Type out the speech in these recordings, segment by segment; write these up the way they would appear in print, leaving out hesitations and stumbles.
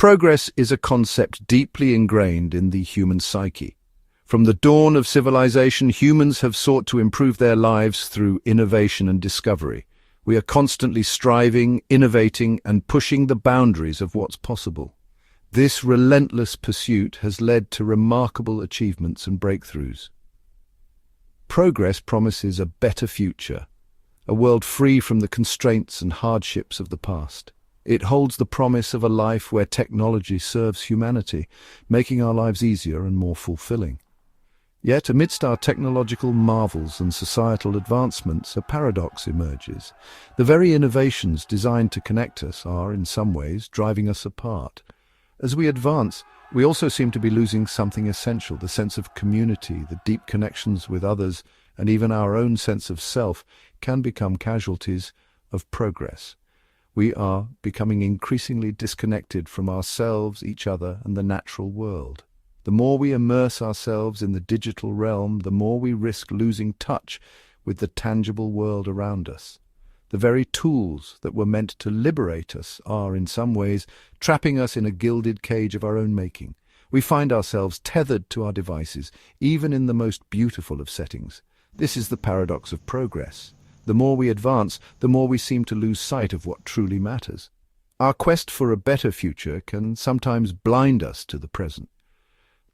Progress is a concept deeply ingrained in the human psyche. From the dawn of civilization, humans have sought to improve their lives through innovation and discovery. We are constantly striving, innovating, and pushing the boundaries of what's possible. This relentless pursuit has led to remarkable achievements and breakthroughs. Progress promises a better future, a world free from the constraints and hardships of the past. It holds the promise of a life where technology serves humanity, making our lives easier and more fulfilling. Yet, amidst our technological marvels and societal advancements, a paradox emerges. The very innovations designed to connect us are, in some ways, driving us apart. As we advance, we also seem to be losing something essential: the sense of community, the deep connections with others, and even our own sense of self can become casualties of progress. We are becoming increasingly disconnected from ourselves, each other, and the natural world. The more we immerse ourselves in the digital realm, the more we risk losing touch with the tangible world around us. The very tools that were meant to liberate us are, in some ways, trapping us in a gilded cage of our own making. We find ourselves tethered to our devices, even in the most beautiful of settings. This is the paradox of progress. The more we advance, the more we seem to lose sight of what truly matters. Our quest for a better future can sometimes blind us to the present.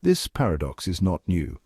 This paradox is not new.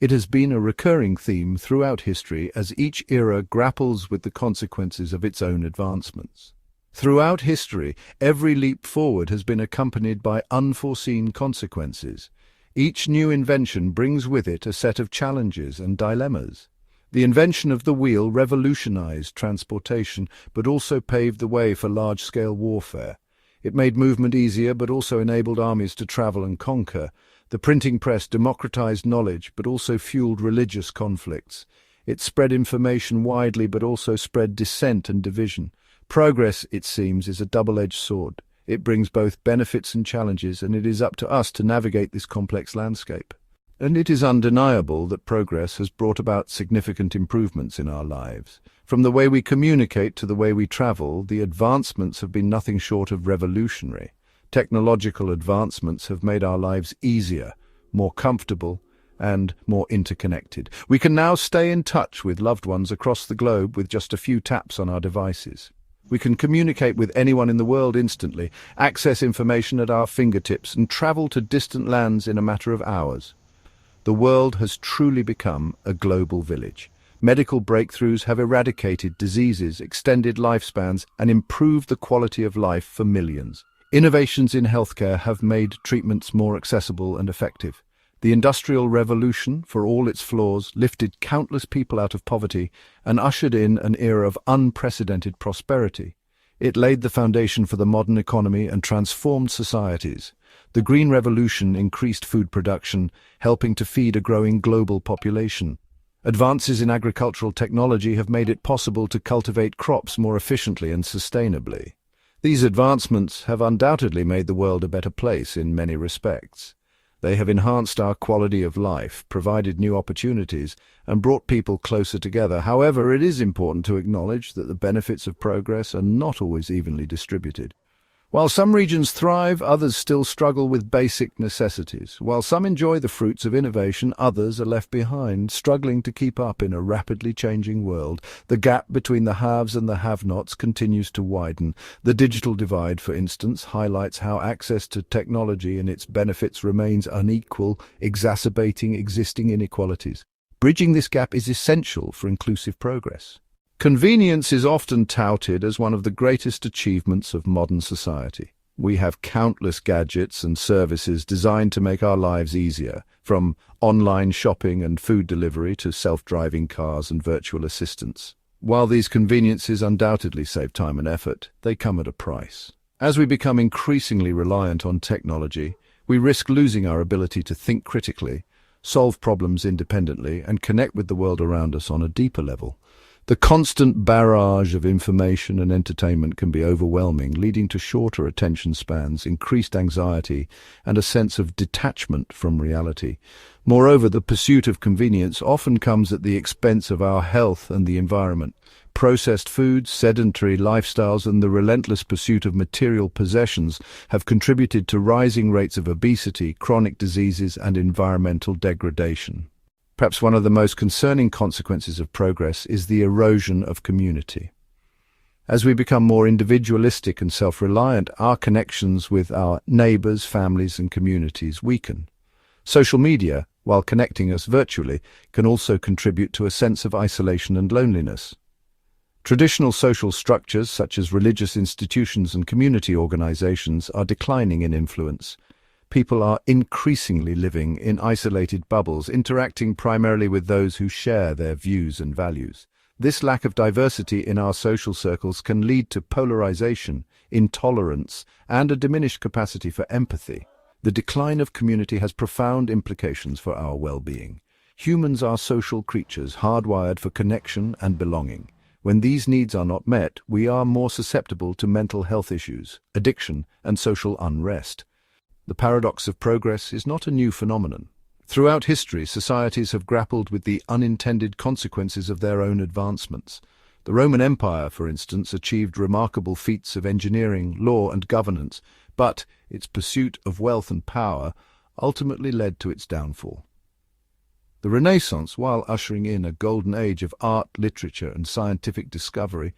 It has been a recurring theme throughout history as each era grapples with the consequences of its own advancements. Throughout history, every leap forward has been accompanied by unforeseen consequences. Each new invention brings with it a set of challenges and dilemmas. The invention of the wheel revolutionized transportation, but also paved the way for large-scale warfare. It made movement easier, but also enabled armies to travel and conquer. The printing press democratized knowledge, but also fueled religious conflicts. It spread information widely, but also spread dissent and division. Progress, it seems, is a double-edged sword. It brings both benefits and challenges, and it is up to us to navigate this complex landscape. And it is undeniable that progress has brought about significant improvements in our lives. From the way we communicate to the way we travel, the advancements have been nothing short of revolutionary. Technological advancements have made our lives easier, more comfortable, and more interconnected. We can now stay in touch with loved ones across the globe with just a few taps on our devices. We can communicate with anyone in the world instantly, access information at our fingertips, and travel to distant lands in a matter of hours. The world has truly become a global village. Medical breakthroughs have eradicated diseases, extended lifespans, and improved the quality of life for millions. Innovations in healthcare have made treatments more accessible and effective. The Industrial Revolution, for all its flaws, lifted countless people out of poverty and ushered in an era of unprecedented prosperity. It laid the foundation for the modern economy and transformed societies. The Green Revolution increased food production, helping to feed a growing global population. Advances in agricultural technology have made it possible to cultivate crops more efficiently and sustainably. These advancements have undoubtedly made the world a better place in many respects. They have enhanced our quality of life, provided new opportunities, and brought people closer together. However, it is important to acknowledge that the benefits of progress are not always evenly distributed. While some regions thrive, others still struggle with basic necessities. While some enjoy the fruits of innovation, others are left behind, struggling to keep up in a rapidly changing world. The gap between the haves and the have-nots continues to widen. The digital divide, for instance, highlights how access to technology and its benefits remains unequal, exacerbating existing inequalities. Bridging this gap is essential for inclusive progress. Convenience is often touted as one of the greatest achievements of modern society. We have countless gadgets and services designed to make our lives easier, from online shopping and food delivery to self-driving cars and virtual assistants. While these conveniences undoubtedly save time and effort, they come at a price. As we become increasingly reliant on technology, we risk losing our ability to think critically, solve problems independently, and connect with the world around us on a deeper level. The constant barrage of information and entertainment can be overwhelming, leading to shorter attention spans, increased anxiety, and a sense of detachment from reality. Moreover, the pursuit of convenience often comes at the expense of our health and the environment. Processed foods, sedentary lifestyles, and the relentless pursuit of material possessions have contributed to rising rates of obesity, chronic diseases, and environmental degradation. Perhaps one of the most concerning consequences of progress is the erosion of community. As we become more individualistic and self-reliant, our connections with our neighbors, families, and communities weaken. Social media, while connecting us virtually, can also contribute to a sense of isolation and loneliness. Traditional social structures, such as religious institutions and community organizations, are declining in influence. People are increasingly living in isolated bubbles, interacting primarily with those who share their views and values. This lack of diversity in our social circles can lead to polarization, intolerance, and a diminished capacity for empathy. The decline of community has profound implications for our well-being. Humans are social creatures, hardwired for connection and belonging. When these needs are not met, we are more susceptible to mental health issues, addiction, and social unrest. The paradox of progress is not a new phenomenon. Throughout history, societies have grappled with the unintended consequences of their own advancements. The Roman Empire, for instance, achieved remarkable feats of engineering, law, and governance, but its pursuit of wealth and power ultimately led to its downfall. The Renaissance, while ushering in a golden age of art, literature, and scientific discovery,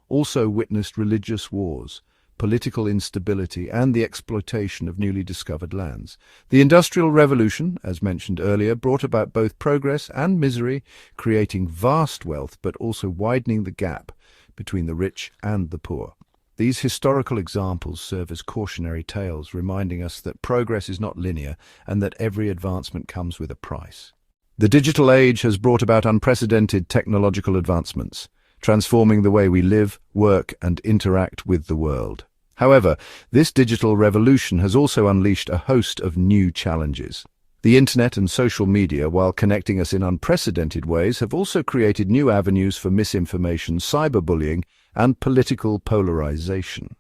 also witnessed religious wars, political instability, and the exploitation of newly discovered lands. The Industrial Revolution, as mentioned earlier, brought about both progress and misery, creating vast wealth but also widening the gap between the rich and the poor. These historical examples serve as cautionary tales, reminding us that progress is not linear and that every advancement comes with a price. The digital age has brought about unprecedented technological advancements, transforming the way we live, work, and interact with the world. However, this digital revolution has also unleashed a host of new challenges. The internet and social media, while connecting us in unprecedented ways, have also created new avenues for misinformation, cyberbullying, and political polarization.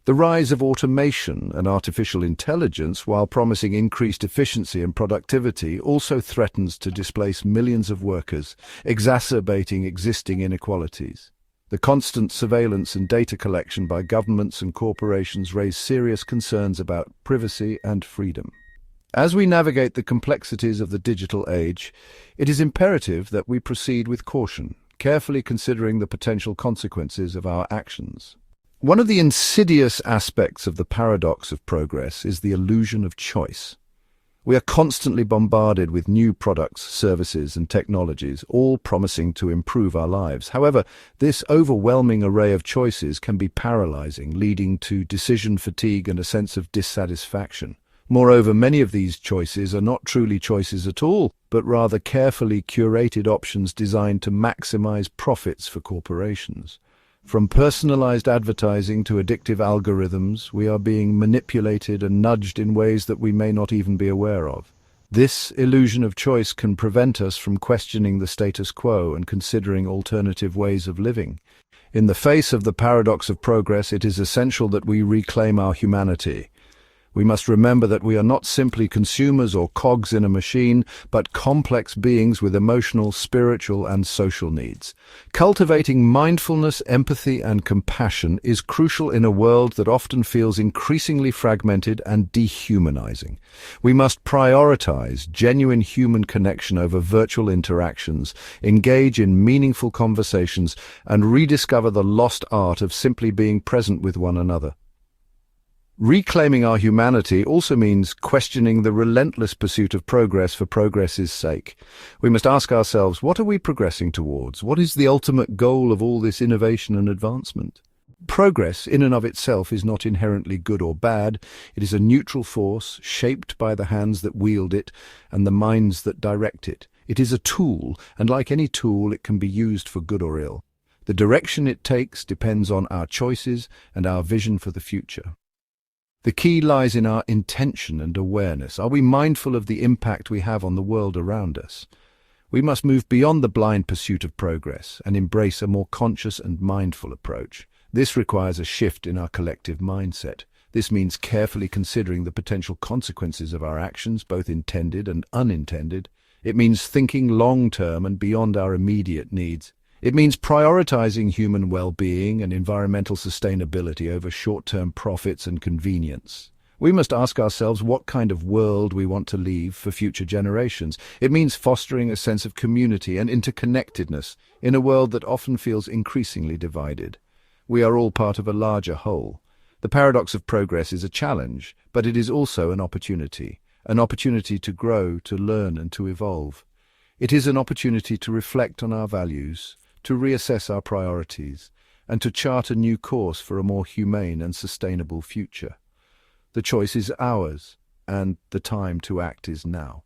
The rise of automation and artificial intelligence, while promising increased efficiency and productivity, also threatens to displace millions of workers, exacerbating existing inequalities. The constant surveillance and data collection by governments and corporations raise serious concerns about privacy and freedom. As we navigate the complexities of the digital age, it is imperative that we proceed with caution, carefully considering the potential consequences of our actions. One of the insidious aspects of the paradox of progress is the illusion of choice. We are constantly bombarded with new products, services, and technologies, all promising to improve our lives. However, this overwhelming array of choices can be paralyzing, leading to decision fatigue and a sense of dissatisfaction. Moreover, many of these choices are not truly choices at all, but rather carefully curated options designed to maximize profits for corporations. From personalized advertising to addictive algorithms, we are being manipulated and nudged in ways that we may not even be aware of. This illusion of choice can prevent us from questioning the status quo and considering alternative ways of living. In the face of the paradox of progress, it is essential that we reclaim our humanity. We must remember that we are not simply consumers or cogs in a machine, but complex beings with emotional, spiritual, and social needs. Cultivating mindfulness, empathy, and compassion is crucial in a world that often feels increasingly fragmented and dehumanizing. We must prioritize genuine human connection over virtual interactions, engage in meaningful conversations, and rediscover the lost art of simply being present with one another. Reclaiming our humanity also means questioning the relentless pursuit of progress for progress's sake. We must ask ourselves, what are we progressing towards? What is the ultimate goal of all this innovation and advancement? Progress, in and of itself, is not inherently good or bad. It is a neutral force, shaped by the hands that wield it and the minds that direct it. It is a tool, and like any tool, it can be used for good or ill. The direction it takes depends on our choices and our vision for the future. The key lies in our intention and awareness. Are we mindful of the impact we have on the world around us? We must move beyond the blind pursuit of progress and embrace a more conscious and mindful approach. This requires a shift in our collective mindset. This means carefully considering the potential consequences of our actions, both intended and unintended. It means thinking long-term and beyond our immediate needs. It means prioritizing human well-being and environmental sustainability over short-term profits and convenience. We must ask ourselves what kind of world we want to leave for future generations. It means fostering a sense of community and interconnectedness in a world that often feels increasingly divided. We are all part of a larger whole. The paradox of progress is a challenge, but it is also an opportunity to grow, to learn, and to evolve. It is an opportunity to reflect on our values, to reassess our priorities, and to chart a new course for a more humane and sustainable future. The choice is ours, and the time to act is now.